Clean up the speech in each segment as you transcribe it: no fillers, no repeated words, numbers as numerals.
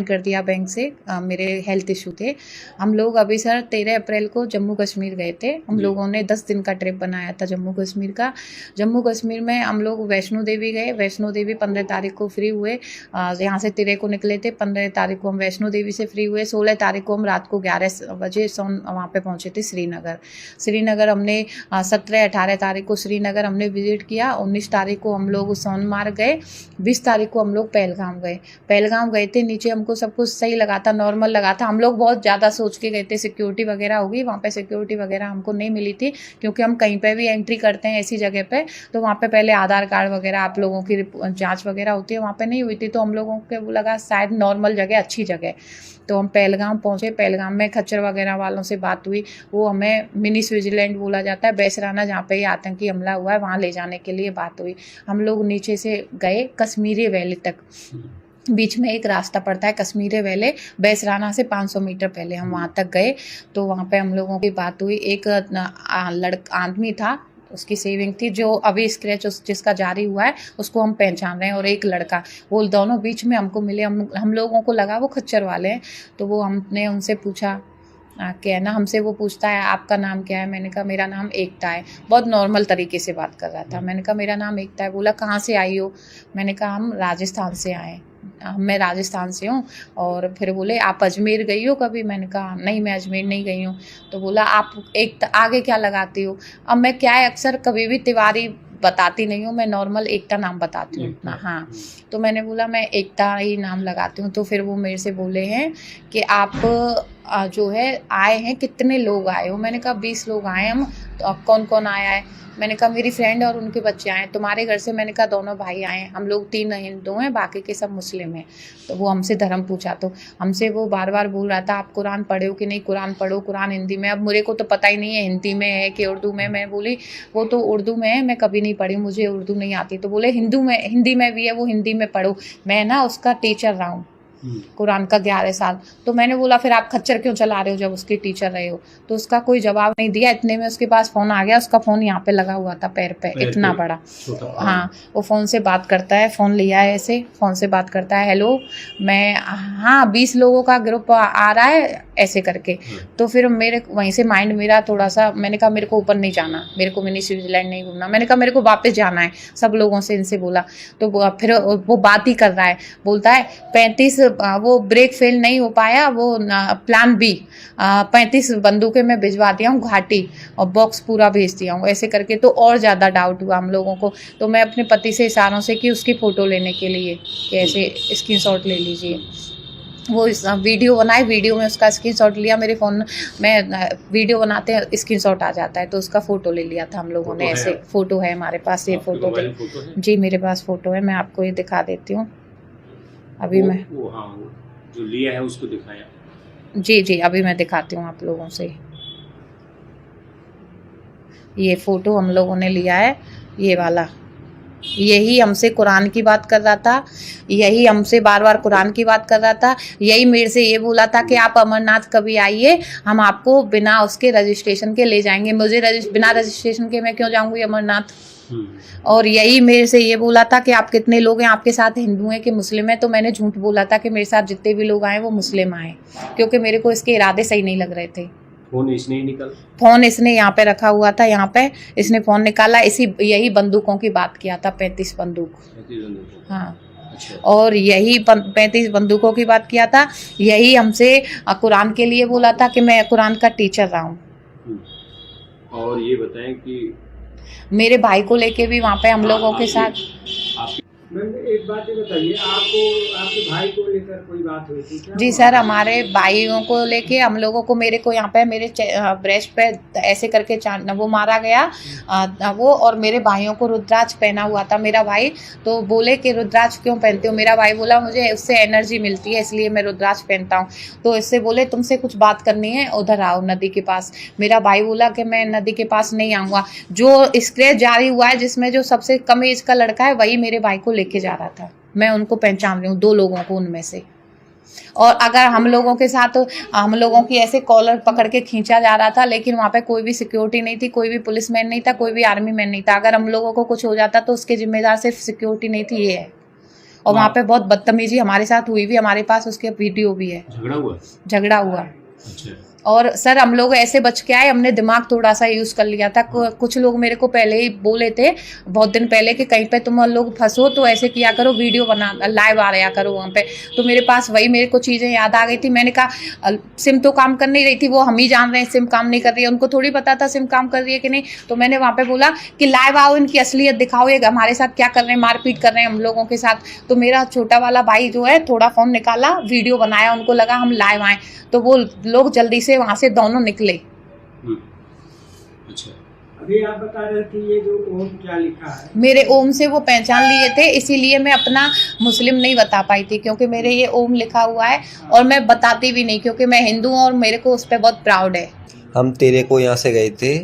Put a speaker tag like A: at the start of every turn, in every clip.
A: कर दिया बैंक से। मेरे हेल्थ इशू थे। हम लोग अभी सर 13 अप्रैल को जम्मू कश्मीर गए थे। हम लोगों ने 10 दिन का ट्रिप बनाया था जम्मू कश्मीर का। जम्मू कश्मीर में हम लोग वैष्णो देवी गए। वैष्णो देवी 15 तारीख को फ्री हुए। यहाँ से 13 को निकले थे। 15 तारीख को हम वैष्णो देवी से फ्री हुए। 16 तारीख को हम रात को 11 बजे वहाँ पे पहुँचे थे श्रीनगर। श्रीनगर हमने 17-18 तारीख को श्रीनगर हमने विजिट किया। 19 तारीख को हम लोग सोनमार्ग गए। 20 तारीख को हम लोग पहलगाम गए। पहलगाम गए थे, नीचे हमको सब कुछ सही लगा था, नॉर्मल लगा था। हम लोग बहुत ज़्यादा सोच के गए थे सिक्योरिटी वगैरह होगी, वहाँ पे सिक्योरिटी वगैरह हमको नहीं मिली थी, क्योंकि हम कहीं पे भी एंट्री करते हैं ऐसी जगह पे तो वहाँ पे पहले आधार कार्ड वगैरह आप लोगों की जांच वगैरह होती है, वहाँ पे नहीं हुई थी। तो हम लोगों को लगा शायद नॉर्मल जगह, अच्छी जगह। तो हम पहलगाम पहुँचे। पहलगाम में खच्चर वगैरह वालों से बात हुई। वो हमें मिनी स्विट्जरलैंड बोला जाता है, बैसराना जहाँ पे आतंकी हमला हुआ है वहाँ ले जाने के लिए बात हुई। हम लोग नीचे से गए कश्मीरी वैली तक। बीच में एक रास्ता पड़ता है कश्मीरी वैली, बैसराना से 500 मीटर पहले हम वहाँ तक गए। तो वहाँ पे हम लोगों की बात हुई। एक आदमी था, उसकी सेविंग थी, जो अभी स्क्रैच जिसका जारी हुआ है उसको हम पहचान रहे हैं, और एक लड़का, वो दोनों बीच में हमको मिले। हम लोगों को लगा वो खच्चर वाले हैं। तो वो हमने उनसे पूछा क्या है ना, हमसे वो पूछता है आपका नाम क्या है। मैंने कहा मेरा नाम एकता है। बहुत नॉर्मल तरीके से बात कर रहा था। मैंने कहा मेरा नाम एकता है। बोला कहाँ से आई हो। मैंने कहा हम राजस्थान से आए, मैं राजस्थान से हूँ। और फिर बोले आप अजमेर गई हो कभी। मैंने कहा नहीं, मैं अजमेर नहीं गई हूँ। तो बोला आप एक आगे क्या लगाती हो। अब मैं क्या है, अक्सर कभी भी तिवारी बताती नहीं हूँ, मैं नॉर्मल एकता नाम बताती हूँ अपना। हाँ, तो मैंने बोला मैं एकता ही नाम लगाती हूँ। तो फिर वो मेरे से बोले हैं कि आप जो है आए हैं, कितने लोग आए हो। मैंने कहा 20 लोग आए हम। तो अब कौन कौन आया है। मैंने कहा मेरी फ्रेंड और उनके बच्चे आए। तुम्हारे घर से। मैंने कहा दोनों भाई आए हैं, हम लोग 3 हिंदू हैं, बाकी के सब मुस्लिम हैं। तो वो हमसे धर्म पूछा। तो हमसे वो बार बार बोल रहा था आप कुरान पढ़े हो कि नहीं, कुरान पढ़ो, कुरान हिंदी में। अब मेरे को तो पता ही नहीं है हिंदी में है कि उर्दू में। मैं बोली वो तो उर्दू में है, मैं कभी नहीं पढ़ी, मुझे उर्दू नहीं आती। तो बोले हिंदी में भी है, वो हिंदी में पढ़ो। मैं ना उसका टीचर रहा हूँ कुरान का 11 साल। तो मैंने बोला फिर आप खच्चर क्यों चला रहे हो जब उसकी टीचर रहे हो। तो उसका कोई जवाब नहीं दिया। इतने में उसके पास फोन आ गया। उसका फोन यहाँ पे लगा हुआ था, पैर पे इतना बड़ा। हाँ, वो फोन से बात करता है, फोन लिया है ऐसे, फोन से बात करता है हेलो मैं, हाँ 20 लोगों का ग्रुप आ रहा है ऐसे करके। तो फिर मेरे वहीं से माइंड मेरा थोड़ा सा, मैंने कहा मेरे को ऊपर नहीं जाना, मेरे को मिनी स्विट्जरलैंड नहीं घूमना। मैंने कहा मेरे को वापस जाना है, सब लोगों से इनसे बोला। तो फिर वो बात ही कर रहा है, बोलता है 35 वो ब्रेक फेल नहीं हो पाया, वो प्लान बी 35 बंदूकें मैं भिजवा दिया हूँ घाटी, और बॉक्स पूरा भेज दिया हूँ ऐसे करके। तो और ज़्यादा डाउट हुआ हम लोगों को। तो मैं अपने पति से इशारों से कि उसकी फ़ोटो लेने के लिए कि ऐसे स्क्रीनशॉट ले लीजिए। वो वीडियो बनाए, वीडियो में उसका स्क्रीनशॉट लिया। मेरे फ़ोन में वीडियो बनाते हैं स्क्रीनशॉट आ जाता है, तो उसका फ़ोटो ले लिया था हम लोगों ने। ऐसे फ़ोटो है हमारे पास, ये फ़ोटो जी मेरे पास फ़ोटो है, मैं आपको ये दिखा देती हूँ। अभी मैं
B: जो लिया है उसको दिखाया।
A: जी अभी मैं दिखाती हूँ आप लोगों से। ये फ़ोटो हम लोगों ने लिया है, ये वाला। यही हमसे कुरान की बात कर रहा था, यही हमसे बार बार कुरान की बात कर रहा था। यही मेरे से ये बोला था कि आप अमरनाथ कभी आइए, हम आपको बिना उसके रजिस्ट्रेशन के ले जाएंगे। मुझे बिना रजिस्ट्रेशन के मैं क्यों जाऊंगी अमरनाथ। और यही मेरे से ये बोला था कि आप कितने लोग हैं आपके साथ, हिंदू हैं कि मुस्लिम हैं। तो मैंने झूठ बोला था कि मेरे साथ जितने भी लोग आए वो मुस्लिम आए, क्योंकि मेरे को इसके इरादे सही नहीं लग रहे थे।
B: फोन इसने ही निकाला,
A: फोन इसने यहाँ पे रखा हुआ था, यहाँ पे इसने फोन निकाला। यही बंदूकों की बात किया था, 35 बंदूक। हाँ,
B: अच्छा।
A: और यही 35 बंदूकों की बात किया था। यही हमसे कुरान के लिए बोला था कि मैं कुरान का टीचर रहा हूँ।
B: और ये बताएं कि
A: मेरे भाई को लेके भी वहाँ पे हम लोगों के साथ।
C: मैम एक बात ये बताइए, आपको आपके भाई को लेकर कोई बात हुई थी क्या?
A: जी सर, हमारे भाइयों को लेके हम लोगों को, मेरे को यहाँ पे मेरे ब्रेस्ट पे ऐसे करके वो मारा गया वो, और मेरे भाइयों को रुद्राक्ष पहना हुआ था मेरा भाई। तो बोले कि रुद्राक्ष क्यों पहनते हो। मेरा भाई बोला मुझे उससे एनर्जी मिलती है इसलिए मैं रुद्राक्ष पहनता हूँ। तो इससे बोले तुमसे कुछ बात करनी है, उधर आओ नदी के पास। मेरा भाई बोला कि मैं नदी के पास नहीं आऊँगा। जो स्क्रैच जारी हुआ है जिसमें जो सबसे कम एज का लड़का है वही मेरे भाई को लेके जा रहा था। मैं उनको पहचान रही हूँ, 2 लोगों को उनमें से। और अगर हम लोगों के साथ, हम लोगों की ऐसे कॉलर पकड़ के खींचा जा रहा था, लेकिन वहाँ पे कोई भी सिक्योरिटी नहीं थी, कोई भी पुलिस मैन नहीं था, कोई भी आर्मी मैन नहीं था। अगर हम लोगों को कुछ हो जाता तो उसके जिम्मेदार सिर्फ सिक्योरिटी नहीं थी, ये है। और वहाँ
B: हाँ।
A: पे बहुत बदतमीजी हमारे साथ हुई भी, हमारे पास उसके वीडियो भी है,
B: झगड़ा हुआ?
A: झगड़ा हुआ।
B: अच्छा।
A: और सर हम लोग ऐसे बच के आए, हमने दिमाग थोड़ा सा यूज कर लिया था। कुछ लोग मेरे को पहले ही बोले थे बहुत दिन पहले कि कहीं पे तुम लोग फंसो तो ऐसे किया करो, वीडियो बना लाइव आ रहा करो वहाँ पे। तो मेरे पास वही मेरे को चीज़ें याद आ गई थी। मैंने कहा सिम तो काम कर नहीं रही थी, वो हम ही जान रहे हैं सिम काम नहीं कर रही है, उनको थोड़ी पता था सिम काम कर रही है कि नहीं। तो मैंने वहाँ पे बोला कि लाइव आओ, इनकी असलियत दिखाओ, ये हमारे साथ क्या कर रहे हैं, मारपीट कर रहे हैं हम लोगों के साथ। तो मेरा छोटा वाला भाई जो है थोड़ा फोन निकाला, वीडियो बनाया, उनको लगा हम लाइव आए, तो वो लोग जल्दी से वहाँ से दोनों निकले।
B: अच्छा।
C: अभी आप बता रहे थे ये जो ओम क्या लिखा है,
A: मेरे ओम से वो पहचान लिए थे, इसीलिए मैं अपना मुस्लिम नहीं बता पाई थी, क्योंकि मेरे ये ओम लिखा हुआ है और मैं बताती भी नहीं, क्योंकि मैं हिंदू हूँ और मेरे को उस पर बहुत प्राउड है।
D: हम तेरे को यहाँ से गए थे,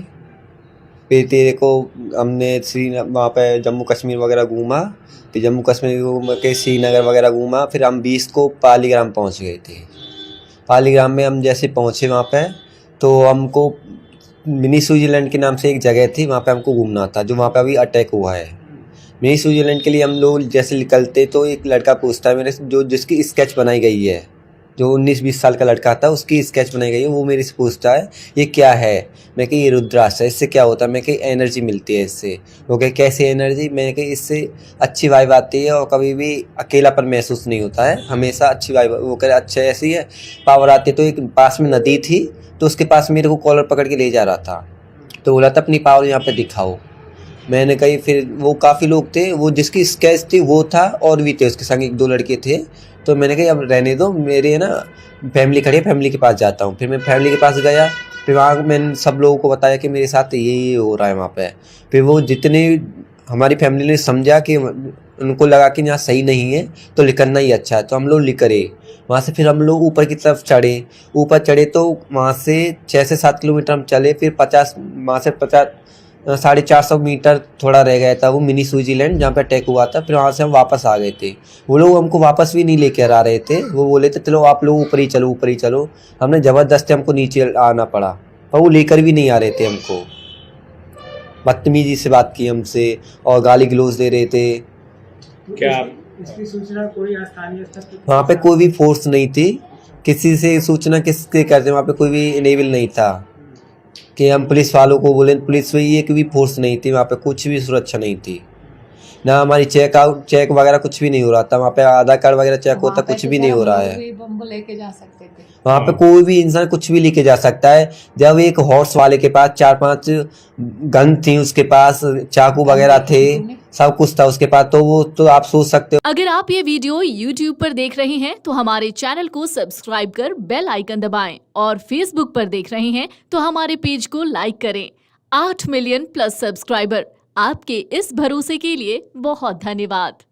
D: फिर तेरे को हमने वहाँ पे जम्मू कश्मीर वगैरह घूमा, फिर जम्मू कश्मीर घूम के श्रीनगर वगैरह घूमा, फिर हम 20 को पालीग्राम पहुँच गए थे। पालीग्राम में हम जैसे पहुँचे वहाँ पे, तो हमको मिनी स्विट्ज़रलैंड के नाम से एक जगह थी, वहाँ पे हमको घूमना था, जो वहाँ पे अभी अटैक हुआ है। मिनी स्विट्ज़रलैंड के लिए हम लोग जैसे निकलते तो एक लड़का पूछता है मेरे से, जो जिसकी स्केच बनाई गई है, जो 19-20 साल का लड़का था, उसकी स्केच बनाई गई है, वो मेरे से पूछता है ये क्या है। मैं कही ये रुद्राक्ष है, इससे क्या होता है। मैं कही एनर्जी मिलती है इससे। वो कहे कैसे एनर्जी। मैं कही इससे अच्छी वाइब आती है और कभी भी अकेलापन महसूस नहीं होता है, हमेशा अच्छी वाइब। वो कहे अच्छा ऐसी है, पावर आती है। तो एक पास में नदी थी, तो उसके पास मेरे को कॉलर पकड़ के ले जा रहा था, तो बोला था अपनी पावर यहाँ पे दिखाओ। मैंने कही, फिर वो काफ़ी लोग थे, वो जिसकी स्केच थी वो था, और भी थे उसके संग 1-2 लड़के थे। तो मैंने कही अब रहने दो, मेरे ना फैमिली खड़ी है, फैमिली के पास जाता हूँ। फिर मैं फैमिली के पास गया, फिर वहाँ मैंने सब लोगों को बताया कि मेरे साथ ये हो रहा है वहाँ पे। फिर वो जितने हमारी फैमिली ने समझा कि उनको लगा कि यहाँ सही नहीं है तो निकलना ही अच्छा है, तो हम लोग निकले वहाँ से। फिर हम लोग ऊपर की तरफ चढ़े तो वहाँ से 6 से 7 किलोमीटर हम चले। फिर 450 मीटर थोड़ा रह गया था वो मिनी स्विट्ज़रलैंड जहाँ पे अटैक हुआ था। फिर वहाँ से हम वापस आ गए थे। वो लोग हमको वापस भी नहीं लेकर आ रहे थे, वो बोले थे चलो आप लोग ऊपर ही चलो। हमने ज़बरदस्ती हमको नीचे आना पड़ा, और वो लेकर भी नहीं आ रहे थे हमको। बदतमीजी से बात की हमसे और गाली गलौज दे रहे थे।
B: क्या
C: इसकी सूचना कोई स्थानीय स्तर पर?
D: वहाँ पे कोई भी फोर्स नहीं थी, किसी से सूचना किसके करते, वहाँ पे कोई भी इनेबल नहीं था कि हम पुलिस वालों को बोले। पुलिस में एक भी फोर्स नहीं थी वहाँ पे, कुछ भी सुरक्षा नहीं थी ना। हमारी चेक वगैरह कुछ भी नहीं हो रहा था वहाँ पे। आधार कार्ड वगैरह चेक होता, कुछ भी नहीं हो रहा है।
A: बम लेके जा सकते थे
D: वहाँ पे कोई भी इंसान कुछ भी लेके जा सकता है। जब एक हॉर्स वाले के पास 4-5 गन थी, उसके पास चाकू वगैरह थे, सब कुछ था उसके पास, तो वो तो आप सोच सकते हो।
E: अगर आप ये वीडियो YouTube पर देख रहे हैं तो हमारे चैनल को सब्सक्राइब कर बेल आइकन दबाएं, और Facebook पर देख रहे हैं तो हमारे पेज को लाइक करें। 8 मिलियन प्लस सब्सक्राइबर, आपके इस भरोसे के लिए बहुत धन्यवाद।